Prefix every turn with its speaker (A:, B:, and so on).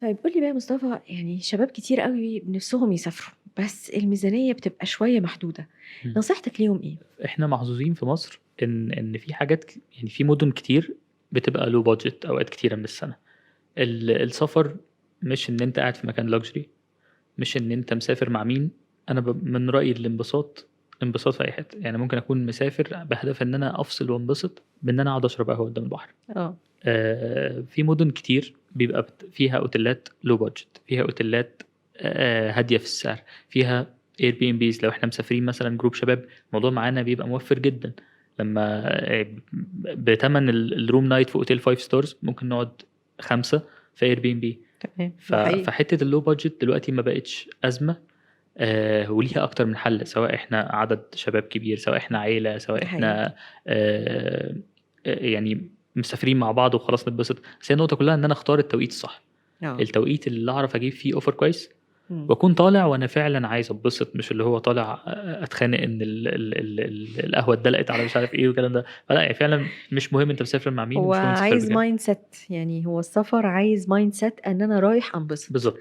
A: طيب قُل لي بقى يا مصطفى، يعني شباب كتير أوي نِفْسهم يسافروا، بس الميزانية بتبقى شوية محدودة،
B: إمم.
A: نصيحتك ليهم إيه؟
B: إحنا محظوظين في مصر إن في حاجات يعني في مُدن كتير بتبقى low budget أوقات كتيرة من السنة. السفر مش إن أنت قاعد في مكان luxury، مش إن أنت مسافر مع مين. أنا من رأيي الانبساط، انبساط في أي حتة. يعني ممكن أكون مسافر بهدف إن أنا أفصل وانبسط بإن أنا أقعد أشرب قهوة قدام البحر.
A: آه.
B: في مُدن كتير بيبقى فيها أوتيلات low budget، فيها أوتيلات هادية في السعر، فيها Airbnbs. لو إحنا مسافرين مثلًا group شباب، الموضوع معانا بيبقى موفّر جدًا. لمّا بتمن الroom night في أوتيل 5 stars ممكن نقعد 5 في Airbnb.
A: تمام، ده حقيقي.
B: فحتّة الlow budget دلوقتي ما بقتش أزمة. وليها أكتر من حل، سواء إحنا عدد شباب كبير، سواء إحنا عيلة، سواء
A: ده حقيقي.
B: إحنا يعني مسافرين مع بعض وخلاص نتبسط. بس هي النقطة كلّها إن أنا أختار التوقيت الصح،
A: آه.
B: التوقيت اللي أعرف أجيب فيه offer كويس،
A: إمم.
B: وأكون طالع وأنا فعلًا عايز أتبسط، مش اللي هو طالع أتخانق إن القهوة اتدلقت على مش عارف إيه والكلام ده. فلأ، يعني فعلًا مش مهم أنت مسافر مع مين،
A: هو
B: ومش مهم تسافر
A: عايز
B: بكام.
A: mindset، يعني هو السفر عايز mindset إن أنا رايح أنبسط.
B: بالضبط.